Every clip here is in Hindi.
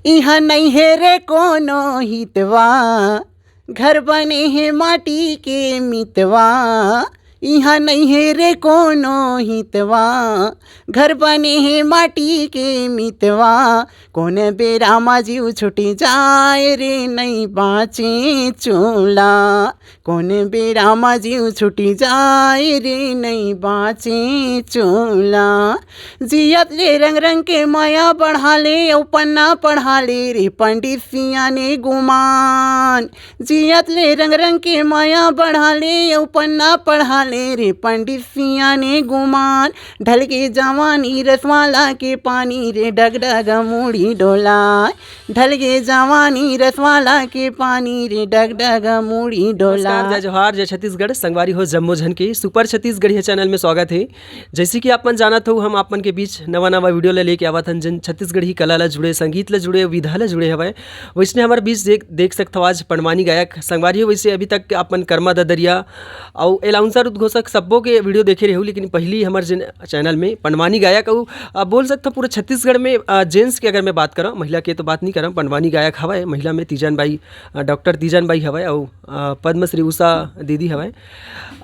इहाँ नहीं है रे कोनो हितवा, घर बने हैं माटी के मितवा। इहाँ नहीं है रे कोनो हितवा, घर बने हैं माटी के मितवा। कोने बेरा माजीव छुटी जाए रे नहीं बाँचे चूल्हा। कोने बेरा माजीव छुटी जाए रे नहीं बाँचे चूल्हा। जियत ले रंग रंग के माया बढ़ा ले औ पन्ना पढ़ा ले रे पंडित सिया ने गुमान। जियत ले रंग रंग के माया बढ़ा ले औ पन्ना पढ़ा ले रे पंडित सिया ने गुमान। ढल के जवानी रसवाला के पानी रे डगडग मूड़ी डोलाए। ढल के जवानी रसवाला के पानी रे डगडग मूड़ी डोला। नमस्कार, जय जोहार, जय छत्तीसगढ़। संगवारी हो जम्मो झन के सुपर छत्तीसगढ़ी चैनल में स्वागत है। जैसे कि आपमन जानत हो, हम आपमन के बीच नवा नवा वीडियो ले लेके आवत हन, जन छत्तीसगढ़ी कला ला जुड़े, संगीत ला जुड़े, विधा ला जुड़े हवय। वैसने हमारे बीच देख सकते हो आज पंडवानी गायक संगवारी हो। वैसे अभी तक आपमन कर्मा ददरिया और एलाउंसर उद्घोषक सबो के वीडियो देखे रहे हो, लेकिन पहली हमारे जिन चैनल में पंडवानी गायक और बोल सकते हो पूरे छत्तीसगढ़ में जेंट्स की अगर मैं बात करूँ, महिला के तो बात नहीं करूँ, पंडवानी गायक हवाए। महिला में तीजन बाई, डॉक्टर तीजन बाई हवाए और पद्मश्री उषा दीदी हवाए।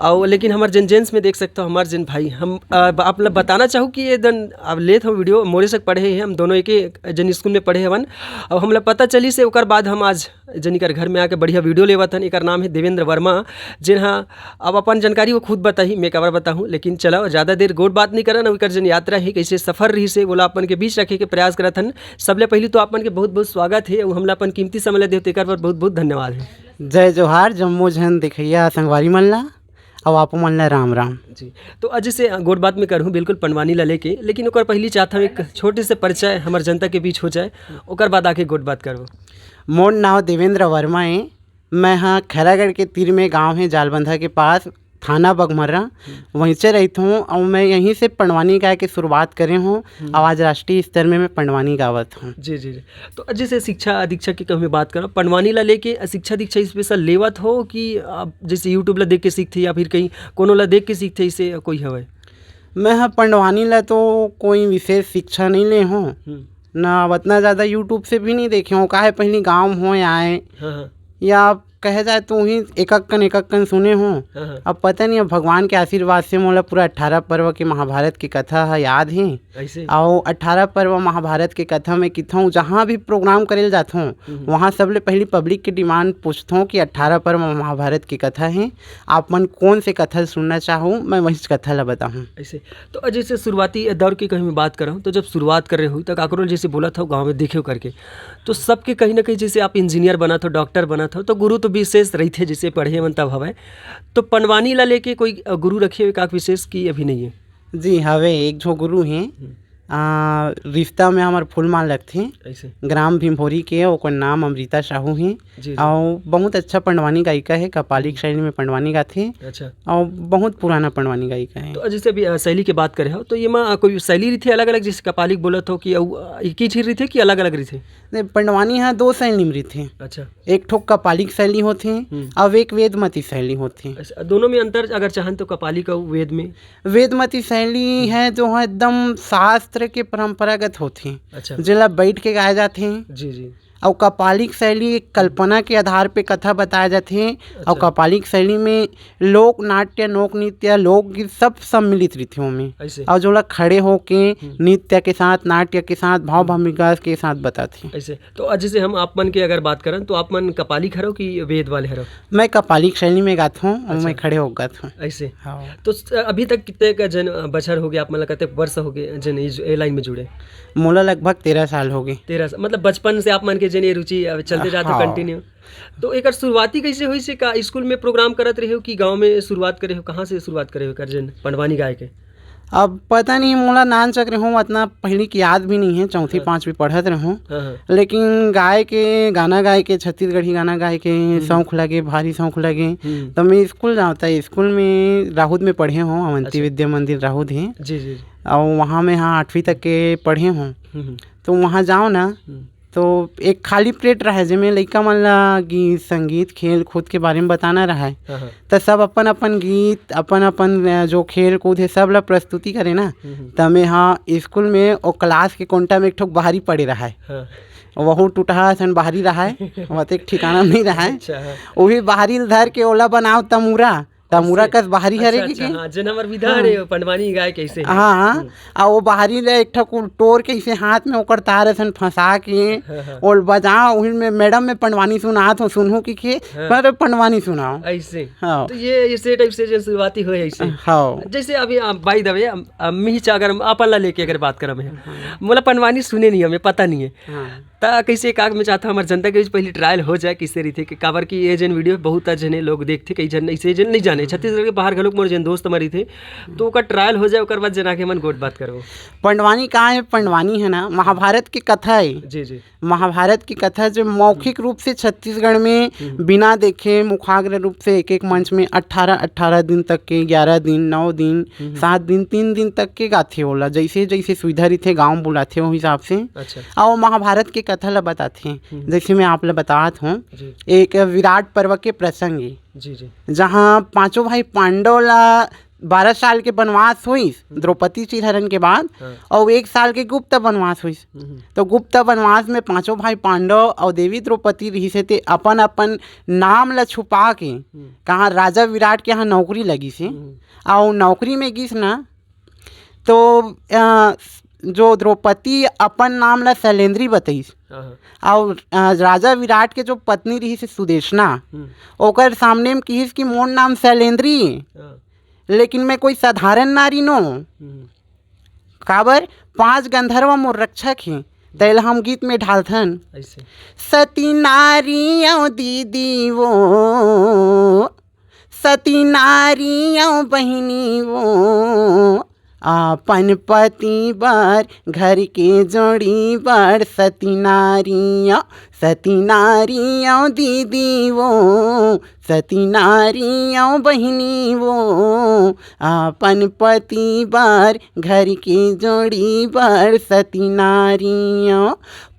और लेकिन हमारे जिन जेंट्स में देख सकते हो हमारे जिन भाई, हम आप लोग बताना चाहूँ कि ये दिन अब लेत हो वीडियो मोरे से पढ़े हैं, हम दोनों एक जन स्कूल में पढ़े हवन। और हम लोग पता चली से ओकर बाद हम आज जनिकर घर में आके बढ़िया वीडियो लेवत हन। एक नाम है देवेंद्र वर्मा, जिन हाँ अब अपन जानकारी वो खुद बताही, मैं कवर बताऊँ, लेकिन चलो ज़्यादा देर गोट बात नहीं करन। और जन यात्रा है कैसे सफ़र रही से बोला अपन के बीच रखे के प्रयास करत हन। सबले पहले तो अपन के बहुत बहुत स्वागत है और हमला अपन कीमती समय ले देते कर बहुत बहुत धन्यवाद है। जय जोहार, जम्मो झन दिखैया संगवारी मन ला और आप मन ला राम राम जी। तो आज से गोट बात में करूँ बिल्कुल पंडवानी ला लेके, लेकिन ओकर पहली चाहता हूँ एक छोटे से परिचय हमारे जनता के बीच हो जाए, ओकर बाद आके गोट बात करूँ। मोर नाव देवेंद्र वर्मा है। मैं हाँ खैरागढ़ के तीर में गांव है जालबंधा के पास, थाना बगमर्रा, वहीं से रहता हूँ। और मैं यहीं से पंडवानी गाय की शुरुआत करे हूँ और आज राष्ट्रीय स्तर में मैं पंडवानी गावत हूँ। जी जी जी। तो जैसे शिक्षा दीक्षा की कभी बात करो, पंडवानी ला लेके शिक्षा दीक्षा स्पेशल लेवत हो कि आप जैसे यूट्यूब ला देख के सीखते या फिर कहीं कोनो ला देख के सीखते, इसे कोई हवे? मैं हाँ पंडवानी ला तो कोई विशेष शिक्षा नहीं ले हूँ ना, उतना ज़्यादा यूट्यूब से भी नहीं देखे हूँ। काहे पहले गाँव हो आए या कहे जाए तो ही एक कन सुने हों। अब पता नहीं, अब भगवान के आशीर्वाद से मोला पूरा 18 पर्व के महाभारत की कथा है याद है। और 18 पर्व महाभारत के कथा में किथों जहाँ भी प्रोग्राम करे जाता हूँ वहाँ सबले पहले पब्लिक की डिमांड पूछता हूँ कि 18 पर्व महाभारत की कथा है, आप मन कौन से कथा सुनना चाहूँ, मैं वही कथा ला बताऊँ। ऐसे तो जैसे शुरुआती दौर की कहीं मैं बात कर रहा हूँ, तो जब शुरुआत कर रहे हो तो काकरों जैसे बोला था गाँव में देखे करके, तो सबके कहीं ना कहीं जैसे आप इंजीनियर बना था, डॉक्टर बना था, तो गुरु तो विशेष रही थे जिसे पढ़े मन तब हवे। तो पंडवानी ला लेके कोई गुरु रखे हुए का विशेष की अभी नहीं है? जी हवे, एक जो गुरु हैं रिश्ता में हमारे फूलमाल लगते हैं, ग्राम भीमभोरी के, ओकर नाम अमृता साहू हैं। और बहुत अच्छा पंडवानी गायिका है, कपालिक शैली में पंडवानी गाथे। अच्छा। और बहुत पुराना पंडवानी गायिका है। तो जैसे अभी शैली की बात करें हो तो ये माँ कोई शैली रही थी अलग अलग, जैसे कपालिक बोला था कि एक ही चीज रही थी कि अलग अलग रही थे? नहीं, पंडवानी यहाँ 2 शैली में रही थे। अच्छा। एक ठोक कपालिक शैली होते हैं और एक वेदमती शैली होती है। दोनों में अंतर अगर चाहन तो कपालिक और वेद में? वेदमती शैली है जो है एकदम शास्त्र के परंपरागत होते हैं। अच्छा। जिला बैठ के गाए जाते हैं। जी जी। और कपालिक शैली कल्पना के आधार पे कथा बताए जाते हैं। अच्छा। और कपालिक शैली में लोक नाट्य, लोक नृत्य, लोकगीत सब सम्मिलित रहते हैं में। और जो लोग खड़े होके नृत्य के साथ, नाट्य के साथ, भाव भूमिका के साथ बताते हैं। ऐसे तो जैसे हम आप मन की अगर बात करें तो आप मन कपालिक हरो कि वेद वाले हरो? मैं कपालिक शैली में गाता हूँ। अच्छा। और मैं खड़े हो गाता हूँ ऐसे। हाँ। तो अभी तक कितने का जन बछर हो गया, आप मतलब कहते वर्ष हो गए जन ए लाइन में जुड़े? मोला लगभग 13 साल हो गए। 13 मतलब बचपन से आप मन के जन रुचि चलते जाते कंटिन्यू। तो एक शुरुआती कैसे हुई से का स्कूल में प्रोग्राम करत रहे हो कि गांव में शुरुआत करे हो, कहाँ से शुरुआत करे हो कर जन पंडवानी गाय के? अब पता नहीं, मोला नान चक रहे हूँ, उतना पहले की याद भी नहीं है, 4वीं 5वीं पढ़त रहे हूँ। लेकिन गाय के गाना गाय के, छत्तीसगढ़ी गाना गाय के शौक लगे, भारी शौक लगे। तो मैं स्कूल जाता, स्कूल में राहुद में पढ़े हूँ, अवंती विद्या मंदिर राहुद है। जी जी। और वहाँ में हाँ 8वीं तक के पढ़े हूँ। तो वहाँ जाओ ना तो एक खाली प्लेट रहा है जिसमें लड़का मन ला गीत, संगीत, खेल कूद के बारे में बताना रहा है। तो सब अपन अपन गीत, अपन अपन जो खेल कूद है सब ला प्रस्तुति करे ना। तो मैं हाँ स्कूल में और क्लास के कोंटा में एक ठोक बाहरी पड़े रहा है। वहू टूटा सन बाहरी रहा है वह एक ठिकाना नहीं रहा है। अच्छा हाँ। वो भी बाहरी धर के ओला बनाओ तमूरा कस बाहरी हरे अच्छा, के हाँ, जन हमर विधा रे पंडवानी गाय कैसे हाँ हाँ आ वो बाहरी ले एक ठक टोर के इसे हाथ में ओकर तार सन फंसा के और बजाओ उही में मैडम में पंडवानी सुनात हो सुनहु की पर पंडवानी सुनाओ ऐसे। हाँ तो ये इसे टाइप से जन शुरुआती हो ऐसे। हाँ जैसे अभी बाई द वे मी अगर अपन ला लेके अगर बात करम है मोला पंडवानी सुने नहीं हमें पता नहीं है ता कैसे काग में चाहता हमारे जनता के पहले ट्रायल हो जाए किससे रही थे कि काबर की ये जन वीडियो बहुत जने लोग देखते कई जन ऐसे जन नहीं जाने छत्तीसगढ़ के बाहर घलोक मोर जन दोस्त हमारी थे तो का ट्रायल हो जाए ओकर बाद जना के मन गोट बात करो। पंडवानी कहाँ है? पंडवानी है ना महाभारत की कथा है। जी जी महाभारत की कथा जो मौखिक रूप से छत्तीसगढ़ में बिना देखे मुखाग्र रूप से एक मंच में 18 दिन तक के 11 दिन 9 दिन 7 दिन 3 दिन तक के गाथे होला जैसे जैसे सुविधा रही थे गाँव बुलाते हो हिसाब से। अच्छा। और महाभारत की कथा ला बताते हैं जैसे मैं आप ला बतात हूँ एक विराट पर्व के प्रसंग है। जी जी जहाँ पांचों भाई पांडव ला 12 साल के वनवास हुई द्रौपदी चिरहरण के बाद और 1 साल के गुप्त वनवास हुई। तो गुप्त वनवास में पांचों भाई पांडव और देवी द्रौपदी रही से ते अपन अपन नाम ला छुपा के कहाँ राजा विराट के यहाँ नौकरी लगी से और नौकरी में गिस ना तो जो द्रौपदी अपन नाम ला शैलेंद्री बताईस और राजा विराट के जो पत्नी रही से सुदेशना ओकर सामने में कहिस कि मोर नाम शैलेंद्री लेकिन मैं कोई साधारण नारी नो काबर 5 गंधर्व मोर रक्षक हैं तैल हम गीत में ढालथन सती नारियों दीदी वो सती नारियों बहिनी वो अपन पति बर घर के जोड़ी बर सती नारियों दीदी वो सती नारियों बहिनी वो अपन पति बर घर के जोड़ी बर सती नारियों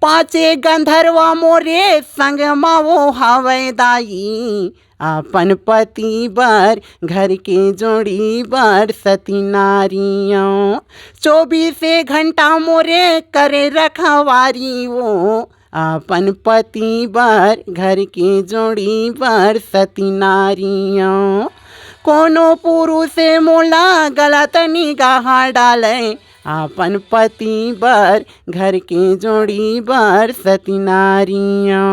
5 गंधर्व मोरे संग वो हवै दाई अपन पति बर घर के जोड़ी बर सती नारियों 24 घंटा मोरे करे रखवारी वो अपन पति बर घर के जोड़ी बर सती नारियों कोनो पुरुष मोला गलत निगाह डाले अपन पति बर घर के जोड़ी बर सती नारियों।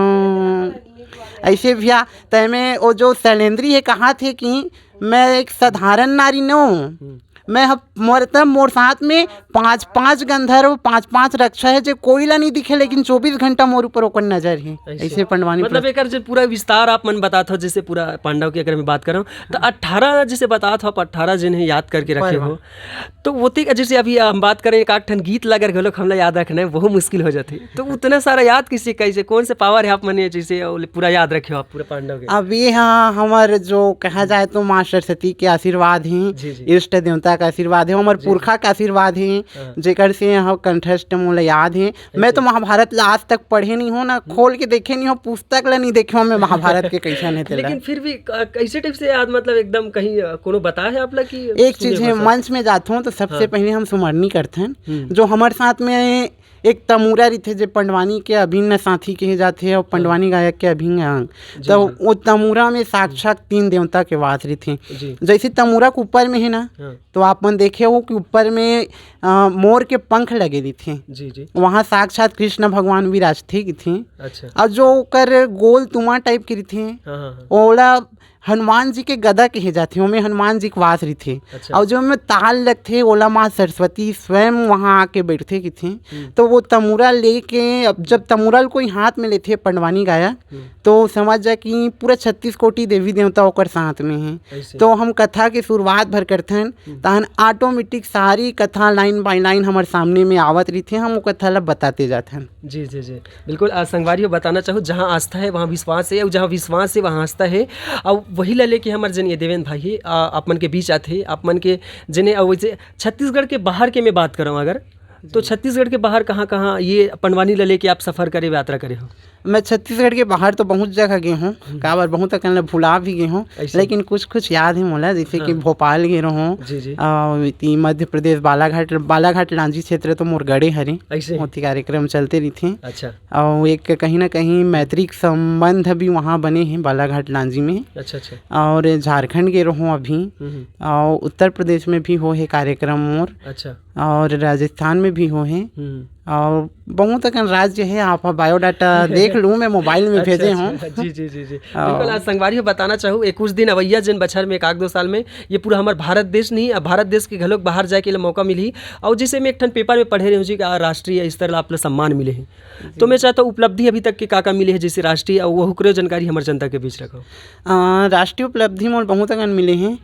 ऐसे भैया तय में वो जो शैलेंद्री है कहा थे कि मैं एक साधारण नारी न हूँ मैं मोर साथ में 5 गंधर्व 5 रक्षा है जो कोई ला नहीं दिखे लेकिन 24 घंटा मोर ऊपर ओकर नजर है। ऐसे पंडवानी मतलब एक जो पूरा विस्तार आप मन बताते हो जैसे पूरा पांडव की अगर मैं बात कर रहा हूँ तो 18 जैसे बताते हो आप 18 जिन्हें याद करके रखे हो तो वो जैसे अभी हम बात करें एक आठ ठन गीत लगर गलो हमला याद रखना है वो मुश्किल हो जाती तो उतना सारा याद किसी कैसे कौन से पावर है आप मने जैसे पूरा याद रखे हो आप पूरे पांडव के। अब ये हाँ हमारे जो कहा जाए तो माँ सरस्वती के आशीर्वाद हैं इष्ट देवता का आशीर्वाद है हमारे पुरखा का आशीर्वाद है जेकर से हम कंठस्थ मोला याद है। मैं तो महाभारत आज तक पढ़े नहीं हो ना खोल के देखे नहीं हो पुस्तक ला नहीं देखे हो मैं महाभारत के कैसन है लेकिन फिर भी कैसे टाइप से याद मतलब एकदम कहीं कोनो बता है आप लोग की एक चीज है मंच में जाता हूँ तो सबसे पहले हम सुमरनी करते हैं जो हमारे साथ में एक तमूरा रही थे जो पंडवानी के अभिन्न साथी कहे जाते हैं और पंडवानी गायक के अभिन्न अंग तो वो तमूरा में साक्षात 3 देवता के वास रही थे। जैसे तमूरा के ऊपर में है ना तो आप मन देखे हो कि ऊपर में मोर के पंख लगे रही थे जी वहाँ साक्षात कृष्ण भगवान विराजते की थे। अच्छा। और जो कर गोल तुमा टाइप की रही थे ओला हनुमान जी के गदा कहे जाते हैं हनुमान जी के वास रही थे। अच्छा। और जो में ताल लगते ओला माँ सरस्वती स्वयं वहाँ आके बैठते की थे तो वो तमूरा लेके अब जब तमूरल कोई हाथ में लेते पंडवानी गायक तो समझ जा कि पूरा 36 कोटि देवी देवता होकर साथ में है। तो हम कथा की शुरुआत भर करते हैं तहन ऑटोमेटिक सारी कथा लाइन बाय लाइन हमारे सामने में आवत रही थे हम वो कथा ला बताते जाते हैं। जी जी जी बिल्कुल संगवारियों बताना चाहूँ जहाँ आस्था है वहाँ विश्वास है और जहाँ विश्वास है वहाँ आस्था है और वही ला लेके हमारे जन ये देवेंद्र भाई है आप मन के बीच आते आप मन के जिन्हें वैसे छत्तीसगढ़ के बाहर के मैं बात करूँ अगर तो छत्तीसगढ़ के बाहर कहाँ कहाँ ये पंडवानी ला लेके आप सफ़र करे यात्रा करे हो? मैं छत्तीसगढ़ के बाहर तो बहुत जगह गए हूँ, काबर बहुत अकन भुला भी गए हूँ, लेकिन कुछ कुछ याद है मोला, जैसे कि भोपाल गए रहूँ, मध्य प्रदेश बालाघाट लांजी क्षेत्र तो मोर गड़े हरे, मोती कार्यक्रम चलते रहते। अच्छा। और एक कहीं ना कहीं मैत्रिक संबंध भी वहाँ बने हैं बालाघाट लांजी में। अच्छा अच्छा। और झारखंड गए रहूँ अभी, और उत्तर प्रदेश में भी हो है कार्यक्रम मोर। अच्छा। और राजस्थान में भी हो है, और बहुत अकन राज्य है। आप बायोडाटा देख लूँ, मैं मोबाइल में भेजे हूँ। जी जी जी जी बिल्कुल। आज संगवारी बताना चाहूँ, एक कुछ दिन अवैया जिन बछर में 1-2 साल में ये पूरा हमारे भारत देश नहीं, भारत देश के घलोक बाहर जाए के लिए मौका मिली। और जिसे मैं एक ठन पेपर में पढ़े रही हूँ जी कि राष्ट्रीय स्तर ला आप सम्मान मिले हैं, तो मैं चाहता हूँ उपलब्धि अभी तक के का मिले हैं, जैसे राष्ट्रीय, और वो हुक्रे जानकारी हमारे जनता के बीच रखो। राष्ट्रीय उपलब्धि मोल बहुत अकन मिले हैं,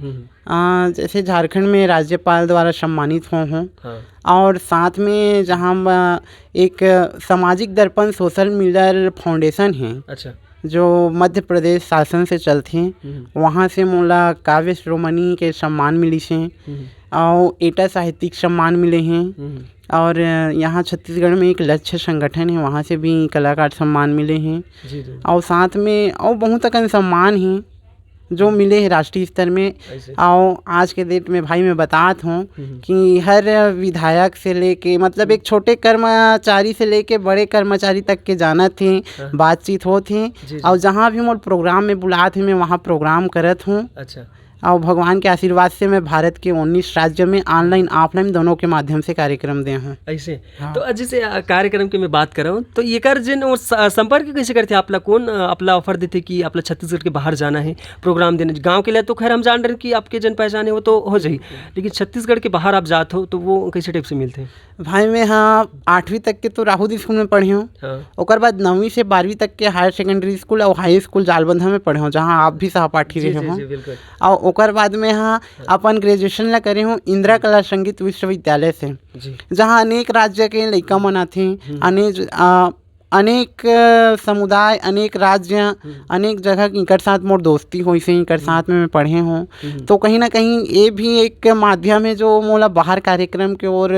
जैसे झारखंड में राज्यपाल द्वारा सम्मानित हूँ। और साथ में जहाँ एक सामाजिक दर्पण सोशल मीडिया फाउंडेशन है। अच्छा। जो मध्य प्रदेश शासन से चलते हैं, वहाँ से मोला काव्य श्रोमणी के सम्मान मिली से, और एटा साहित्यिक सम्मान मिले हैं। और यहाँ छत्तीसगढ़ में एक लक्ष्य संगठन है, वहाँ से भी कलाकार सम्मान मिले हैं। और साथ में और बहुत अकन सम्मान हैं जो मिले हैं राष्ट्रीय स्तर में। और आज के डेट में भाई मैं बताता हूँ कि हर विधायक से लेके, मतलब एक छोटे कर्मचारी से लेके बड़े कर्मचारी तक के जाना थे, बातचीत होते हैं। और जहाँ भी मोर प्रोग्राम में बुलाते हैं, मैं वहाँ प्रोग्राम करत हूँ। अच्छा। और भगवान के आशीर्वाद से मैं भारत के 19 राज्य में ऑनलाइन ऑफलाइन दोनों के माध्यम से कार्यक्रम दे हूँ। ऐसे। हाँ। तो जैसे कार्यक्रम की मैं बात कर रहा हूँ, तो ये कर जिन और संपर्क कैसे करते हैं? आपला कौन आपला ऑफर देते कि आपला छत्तीसगढ़ के बाहर जाना है प्रोग्राम देने? गाँव के लिए तो खैर हम जान रहे हैं कि आपके जन पहचान है वो तो हो जाए, लेकिन छत्तीसगढ़ के बाहर आप जाते हो तो वो कैसे टाइप से मिलते हैं? भाई मैं 8वीं तक के तो राहुल स्कूल में पढ़े हूँ। और बाद 9वीं से 12वीं तक के हायर सेकेंडरी स्कूल और हाई स्कूल जालबंधा में पढ़े हूँ, जहाँ आप भी सहपाठी रहे हो। और ओकर बाद में अपन ग्रेजुएशन ला करे हूँ इंदिरा कला संगीत विश्वविद्यालय से, जहाँ अनेक राज्य के लड़का मन आथे, अनेक समुदाय, अनेक राज्य, अनेक जगह इनकर साथ मोर दोस्ती हुई से, इनकर साथ में मैं पढ़े हूँ। तो कहीं ना कहीं ये भी एक माध्यम है जो मोला बाहर कार्यक्रम के ओर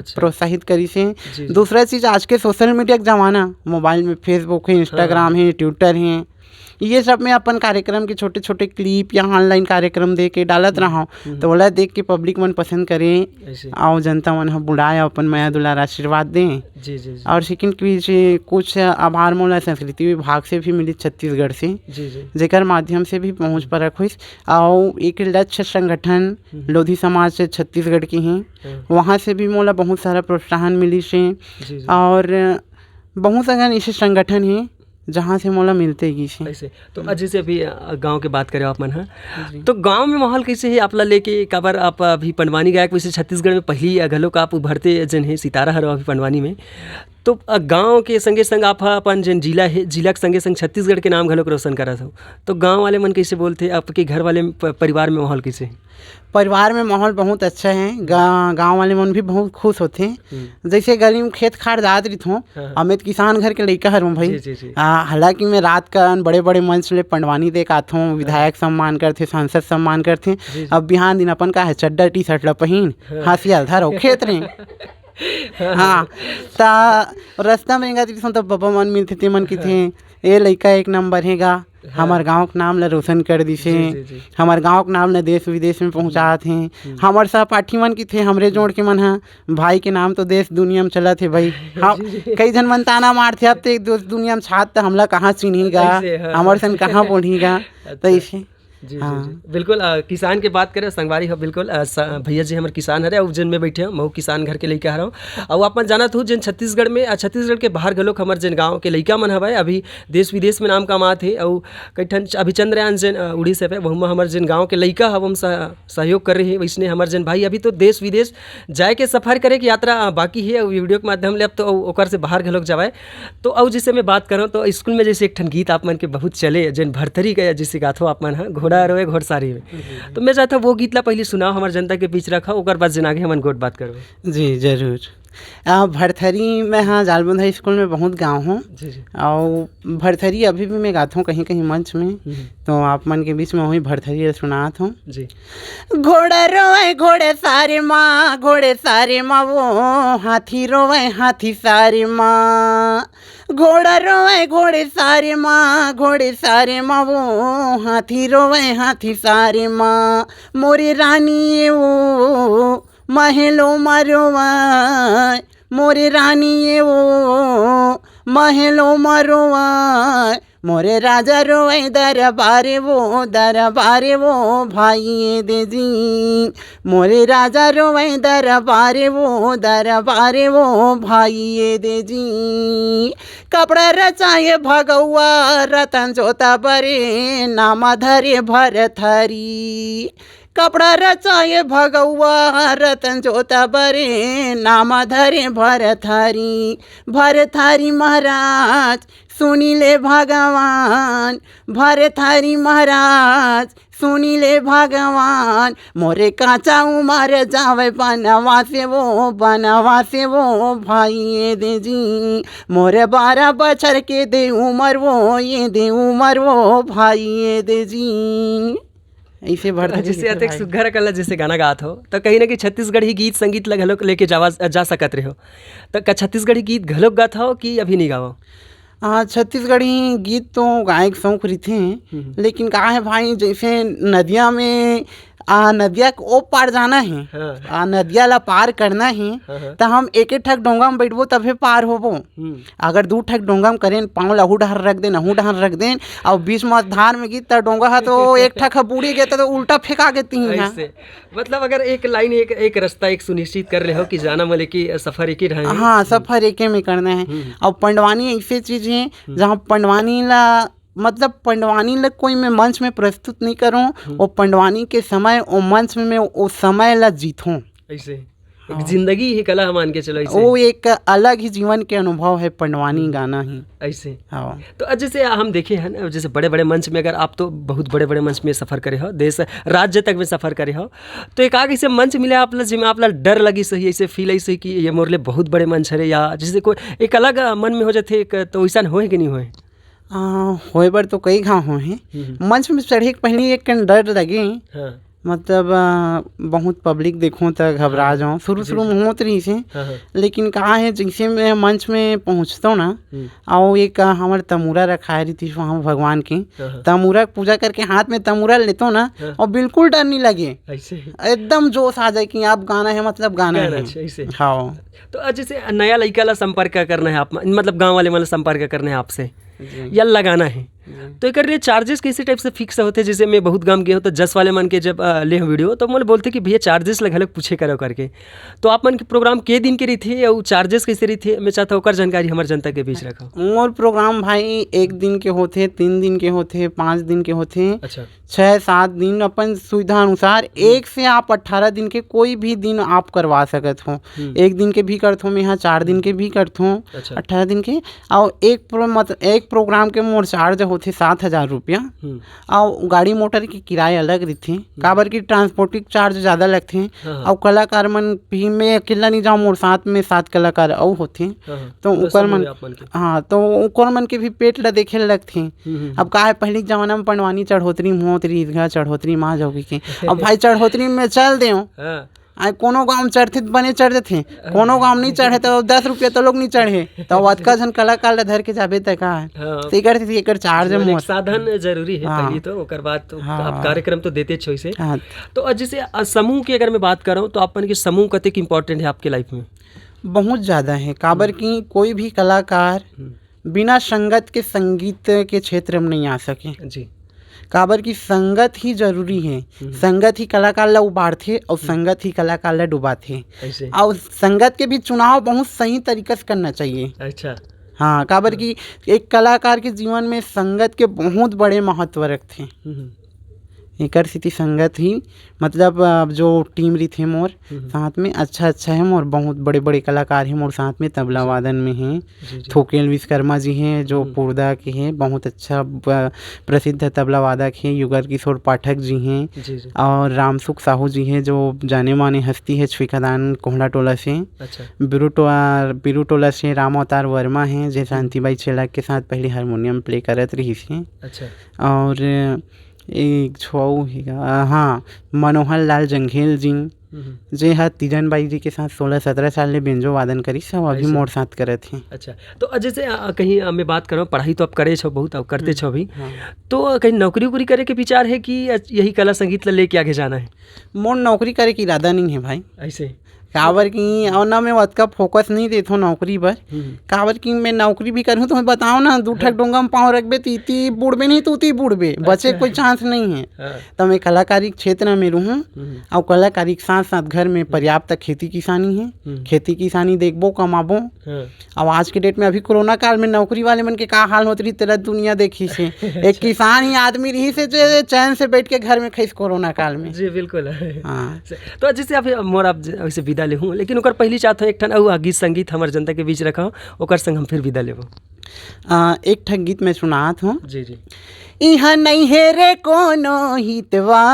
प्रोत्साहित करी से। दूसरा चीज़, आज के सोशल मीडिया का ज़माना, मोबाइल में फेसबुक है, इंस्टाग्राम है, ट्विटर है, ये सब में अपन कार्यक्रम के छोटे छोटे क्लिप या ऑनलाइन कार्यक्रम दे के डालत रहा हूँ, तो बोला देख के पब्लिक मन पसंद करें, आओ जनता मन बुलाए, अपन माया दुलार आशीर्वाद दें। जी जी। और सेकंड कुछ आभार मोला संस्कृति विभाग से भी मिली छत्तीसगढ़ से, जेकर माध्यम से भी पहुँच पर हुई। और एक लक्ष्य संगठन लोधी समाज से छत्तीसगढ़ की हैं, वहाँ से भी मोला बहुत सारा प्रोत्साहन मिली से। और बहुत सारे ऐसे संगठन हैं जहाँ से मोला मिलते ही ऐसे। तो जैसे अभी गांव की बात करें आप मन, हाँ, तो गांव में माहौल कैसे है आपला लेके? काबर आप अभी पंडवानी गायक वैसे छत्तीसगढ़ में पहली घलोक आप उभरते जन है सितारा हरो अभी पंडवानी में, तो गांव के संगे संग आप अपन जन जिला है, जिला के संगे संग छत्तीसगढ़ के नाम घलोक रोशन करत हो, तो गांव वाले मन कैसे बोलते? आपके घर वाले परिवार में माहौल कैसे है? परिवार में माहौल बहुत अच्छा है, गांव वाले मन भी बहुत खुश होते हैं। जैसे गली में खेत खाड़ दाद रही हूँ, अमित किसान घर के लड़का हूँ भाई। हालांकि मैं रात का बड़े बड़े मंच ले पंडवानी देख आता हूँ, विधायक सम्मान करते, सांसद सम्मान करते। अब बिहान दिन अपन का है चड्डा टी शर्ट ला पहिन, हासियाल धरो खेत रहे। हाँ, तो रास्ता में गए तो बाबा मन मिलते थे, मन की थे ये लड़का एक नंबर हैगा, हमार गांव के नाम ला रोशन कर दिसे, हमार गांव के नाम ला देश विदेश में पहुंचात हैं। हमार सहपाठी मन की थे, हमरे जोड़ के मन है भाई के नाम तो देश दुनिया में चला थे भाई। हाँ, कई जन मन ताना मारते, अब तो एक दोस्त दुनिया में छात तो हमला कहाँ चिन्हीगा, हमारे सन कहाँ बोलीगा, तो इसे। जी हाँ। जी जी बिल्कुल। किसान की बात करें संगवारी हो, बिल्कुल भैया जी हमारे किसान हरे, और जिन में बैठे हैं महू किसान घर के लड़का हरा हूँ। और अपन जाना तो जिन छत्तीसगढ़ में, छत्तीसगढ़ के बाहर घलोक हमारे जिन गाँव के लड़का मन हवाए अभी देश विदेश में नाम कमात है। और कई ठन अभी चंद्रयान जिन उड़ीसा पे वह हमारे जिन गाँव के लड़का हव हम सहयोग कर रहे हैं, वैसने हमारे जिन भाई अभी तो देश विदेश जाए के सफ़र करे की यात्रा बाकी है, वीडियो के माध्यम ले अब तो ओकर से बाहर घलोक जावाए। तो और जिससे मैं बात करूँ तो स्कूल में जैसे एक ठन गीत आप मन के बहुत चले, जिन भरथरी का जिससे गाथो आप मन है घोड़ा रोए घोड़सारी में, तो मैं चाहता वो गीत ला पहले सुनाओ हमारे जनता के बीच रखा, ओकर बाद जन आगे हमन गोट बात करबे। जी जरूर। भरथरी मैं हाँ जालबंधा स्कूल में बहुत गाँव हूँ जी जी। और भरथरी अभी भी मैं गाता हूँ कहीं कहीं मंच में, तो आप मन के बीच में वही भरथरी सुनाता हूँ जी। घोड़ा रोए घोड़े सारे माँ वो हाथी रोए हाथी सारे माँ, घोड़ा रोए घोड़े सारे माँ वो हाथी रोए हाथी सारे माँ, मोरे रानी वो महलो मरोवाय, मोरे रानी वो महलो मरोवाय, मोरे राजा रोए दरबारे वो भाई दे जी, मोरे राजा रोए दरबारे वो भाई दे जी, कपड़ा रचाए भगवा रतन जोता बरे नामा धरे भरथरी, कपड़ा रचाए भगवा रतन जोता बरे नामा धरे भरथरी, भरथरी महाराज सुनीले भगवान, भरथरी महाराज सुनीले भगवान, मोरे काचा उमर जावे बनवा से वो भाई दे जी, मोरे 12 बछर के दे उमर वो भाई दे जी। ऐसे भरथरी जैसे अतेक सुघर कला जैसे गाना गात हो तो कहीं ना कहीं छत्तीसगढ़ी गीत संगीत ला घलोक लेके जा सकत रहे हो, तो का छत्तीसगढ़ी गीत घलोक गात हो कि अभी नहीं गाओ? हाँ छत्तीसगढ़ी गीत तो गायक शौक रहते हैं, लेकिन कहा है भाई जैसे नदिया में नदिया को ओ पार जाना है, हाँ। नदिया ला पार करना है, हाँ। तो हम एक ठक डोंगा में बैठबो तभी पार होबो। अगर 2 ठक डोंगा में करें पाँव ला अहू डहर रख देन और बीच में धार में गिर त डोंगा है तो एक ठक बूढ़ी गए तो उल्टा फेंका के तीन ऐसे मतलब अगर एक लाइन एक रास्ता एक सुनिश्चित कर ले हो कि जाना मतलब कि सफर एक ही रहे। हाँ सफर एक में करना है। और पंडवानी ऐसी चीज़ है जहाँ पंडवानी ला कोई मैं मंच में प्रस्तुत नहीं करूँ, वो पंडवानी के समय वो मंच में मैं वो समय ला जीतूँ। ऐसे एक जिंदगी ही कला मान के चलो, ऐसे वो एक अलग ही जीवन के अनुभव है पंडवानी गाना ही ऐसे। हाँ तो जैसे हम देखे हैं ना, जैसे बड़े बड़े मंच में, अगर आप तो बहुत बड़े बड़े मंच में सफ़र करे हो, देश राज्य तक में सफ़र करे हो, तो एक आगे से मंच मिले आप जिसमें आप डर लगी सही ऐसे फील ऐसे कि ये मोर ले बहुत बड़े मंच है, या जैसे कोई एक अलग मन में हो जाते तो वैसा होए कि नहीं होए? होए बर तो कई घाव हो हैं। मंच में चढ़े के पहले एक डर लगे, हाँ। मतलब बहुत पब्लिक देखूं तो घबरा जाऊं, शुरू में होत रही से। लेकिन कहा है जैसे मैं मंच में पहुंचता हूँ ना, और एक हमारे तमूरा रखा रही थी वहाँ भगवान की, तमूरा पूजा करके हाथ में तमूरा लेता हूँ ना, और बिल्कुल डर नहीं लगे, एकदम जोश आ जाए कि आप गाना है मतलब गाना है। हाँ तो जैसे नया लड़का ला संपर्क करना है आप, मतलब गाँव वाले मतलब संपर्क करना है आपसे या लगाना है, तो एक चार्जेस कैसे टाइप से फिक्स होते? जैसे मैं बहुत गाँव गए हो तो 10 वाले मन के जब ले हो वीडियो तो मैंने बोलते कि भैया चार्जेस लग अलग पूछे करो करके, तो आप मन के प्रोग्राम के दिन के रही थे या चार्जेस कैसे रही थे? मैं चाहता हूँ जानकारी हमारे जनता के बीच रखो। और प्रोग्राम भाई 1 दिन के होते, 3 दिन के होते, 5 दिन के होते, अच्छा 6-7 दिन अपन सुविधा अनुसार, 1 से आप 18 दिन के कोई भी दिन आप करवा सकते हो। 1 दिन के भी करते हो, मैं यहाँ 4 दिन के भी करता हूँ, 18 दिन के। और एक प्रोग्राम के मोर चार्ज होते 7,000 रुपया, और गाड़ी मोटर की किराया अलग रहती, काबर की ट्रांसपोर्टिंग चार्ज ज़्यादा लगते हैं। और कलाकार मन भी मैं अकेला नहीं जाऊँ, मोर साथ में 7 कलाकार और होते, तो उकर मन हाँ तो उकर मन के भी पेट ला देखे लगते। अब का है पहले के जमाना में पंडवानी चढ़ोतरी मोतरी ईदगाह चढ़ोतरी माँ जोगी के, अब भाई चढ़ोतरी में चल दे कोनो गाँव में चढ़ते बने चढ़ देते, कोनो गाँव नहीं चढ़े तो 10 रुपया तो लोग नहीं चढ़े, तो अतका झन कलाकार धर के जाबे तक है एक चार्ज साधन जरूरी है पहली तो, ओकर बाद तो आप कार्यक्रम तो देते छो इसे। तो जैसे समूह की अगर मैं बात कर रहा हूँ तो अपन के समूह कतेक इम्पोर्टेंट है आपके लाइफ में? बहुत ज़्यादा है, काबर की कोई भी कलाकार बिना संगत के संगीत के क्षेत्र में नहीं आ सके जी, काबर की संगत ही जरूरी है। संगत ही कलाकार ला उबारथे और संगत ही कलाकार ला डुबाथे, और संगत के भी चुनाव बहुत सही तरीके से करना चाहिए। अच्छा हाँ, काबर की एक कलाकार के जीवन में संगत के बहुत बड़े महत्व रखते, एकर स्थिति संगत ही मतलब जो टीम रही थे मोर साथ में अच्छा है मोर बहुत बड़े बड़े कलाकार हैं मोर साथ में तबला वादन में हैं थोकेल विश्वकर्मा जी हैं जो पुरदा के हैं बहुत अच्छा प्रसिद्ध तबला वादक हैं युगल किशोर पाठक जी हैं और रामसुख साहू जी हैं जो जाने माने हस्ती है छुईखदान कोहला टोला से बिरू टोला से राम अवतार वर्मा हैं जो शांतिबाई चेलाक के साथ पहले हारमोनियम प्ले करत रही थे और एक छो हाँ मनोहर लाल जंघेल जी जे हा तीजन बाई जी के साथ 16-17 साल ले बेंजो वादन करी सब अभी मोर साथ करत हैं। अच्छा तो जैसे कहीं मैं बात करूँ पढ़ाई तो आप करे छो बहुत अब करते छो अभी तो कहीं नौकरी वोकरी करे के विचार है कि यही कला संगीत ला लेके आगे जाना है? मोर नौकरी करे की इरादा नहीं है भाई ऐसे काबर की और ना मैं वतका फोकस नहीं देता हूँ नौकरी पर काबर की मैं नौकरी भी करूँ तो बताओ ना दू ठक डोंगा में पाँव रखबे तीती बुड़बे नहीं तो उती बुड़बे बचे कोई चांस नहीं है। तो मैं कलाकारी क्षेत्र में रहूँ और कलाकारी के साथ साथ घर में पर्याप्त खेती किसानी है खेती किसानी देखबो कमाबो। अब आज के डेट में अभी कोरोना काल में नौकरी वाले मन के का हाल होती रही तेरा दुनिया देखी से एक किसान ही आदमी रही से जो चैन से बैठ के घर में खैस कोरोना काल में। जी बिल्कुल हाँ तो जैसे आप मोर आप वैसे विदा ले हूँ लेकिन ओकर पहली चाहता हूँ एक ठन गीत संगीत हमारे जनता के बीच रखा ओकर संग हम फिर विदा लेबो। एक ठन गीत मैं सुनात हूँ। जी जी इहाँ नहीं है रे कोनो हितवा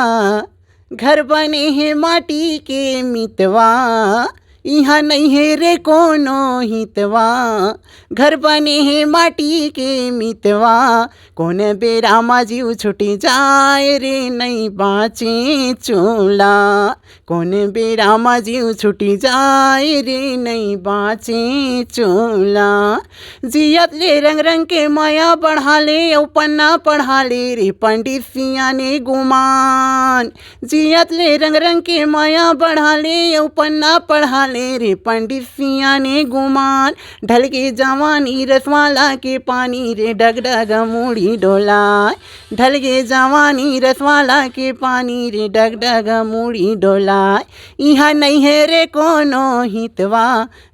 घर बने है माटी के मितवा यहाँ नहीं है रे कोनो हितवा घर बने है माटी के मितवा कौन बेरा माजीव छुटी जाए रे नहीं बाँचे चोला कौन बेरा माजीव छुटी जाए रे नहीं बाँचे चोला जियत ले रंग रंग के माया बढ़ा ले औ पन्ना पढ़ा ले रे पंडित सिया ने गुमान जियत ले रंग रंग के माया बढ़ा ले औ पन्ना पढ़ा रे पंडित सिया ने गुमान ढल के जवानी रसवाला के पानी रे डगडग मुड़ी डोला ढल के जवानी रसवाला के पानी रे डगडग मुड़ी डोला यहाँ नहीं है रे कोनो हितवा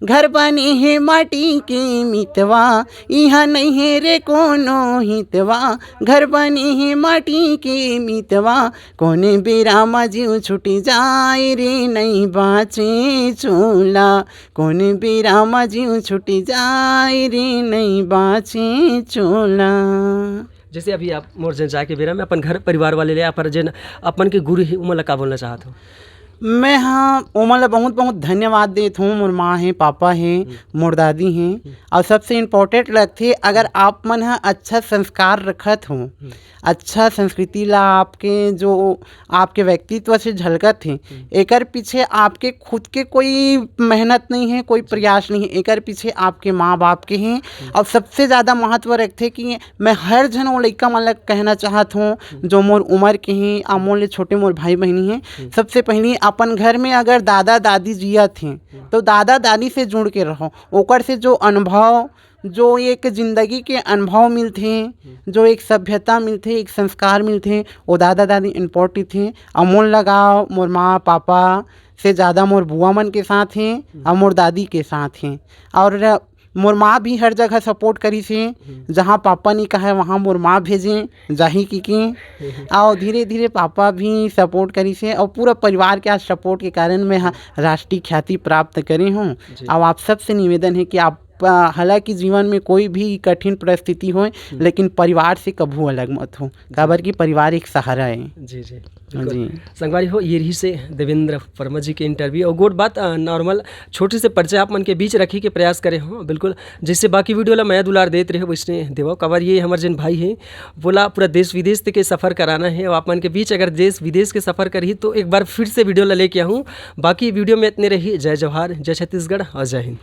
घर बने है माटी के मितवा यहाँ नहीं है रे कोनो हितवा घर बने है माटी के मितवा कोने बेरा मजीव छुटी जाए रे नहीं बाँचे चोला कौन बेरा मजीव छुटी जाए रे नहीं बाँचे चोला। जैसे अभी आप मोर जन जाके बेरा में अपन घर परिवार वाले ले पर जन अपन के गुरु ही उमला का बोलना चाहत हूँ? मैं हाँ उमला बहुत बहुत धन्यवाद देता हूँ। मोर माँ हैं पापा हैं मोर दादी हैं और सबसे इम्पोर्टेंट लगते अगर आप मन अच्छा संस्कार रखत हो अच्छा संस्कृति ला आपके जो आपके व्यक्तित्व से झलकत है एकर पीछे आपके खुद के कोई मेहनत नहीं है कोई प्रयास नहीं है एकर पीछे आपके माँ बाप के हैं। और सबसे ज़्यादा महत्व रखते कि मैं हर जन वो लड़का मन कहना चाहत हूँ जो मोर उम्र के हैं और मोर ले छोटे मोर भाई बहनी हैं। सबसे पहले अपन घर में अगर दादा दादी जिया थे तो दादा दादी से जुड़ के रहो ओकर से जो अनुभव जो एक ज़िंदगी के अनुभव मिलते हैं जो एक सभ्यता मिलते एक संस्कार मिलते हैं वो दादा दादी इम्पोर्टेंट थे। और मोर लगाओ मोर माँ पापा से ज़्यादा मोर बुआ मन के साथ हैं और मोर दादी के साथ हैं। और मोर माँ भी हर जगह सपोर्ट करी से जहाँ पापा ने कहा है वहाँ मोर माँ भेजें जाही की और धीरे धीरे पापा भी सपोर्ट करी से और पूरा परिवार के आज सपोर्ट के कारण मैं राष्ट्रीय ख्याति प्राप्त करे हूँ। और आप सबसे निवेदन है कि आप हालांकि जीवन में कोई भी कठिन परिस्थिति हो लेकिन परिवार से कभू अलग मत हो काबर की परिवार एक सहारा है। जी जी जी संगवारी हो ये रही से देवेंद्र वर्मा जी के इंटरव्यू और गोट बात नॉर्मल छोटे से परिचय आप मन के बीच रखी के प्रयास करे हो बिल्कुल जैसे बाकी वीडियो ला मैं दुलार देते रहे वैसे देवो कवर ये हमारे जन भाई है बोला पूरा देश विदेश के सफ़र कराना है और आप मन के बीच अगर देश विदेश के सफ़र करी तो एक बार फिर से वीडियो ला लेके आऊँ। बाकी वीडियो में इतने रही। जय जवाहर जय छत्तीसगढ़ और जय हिंद।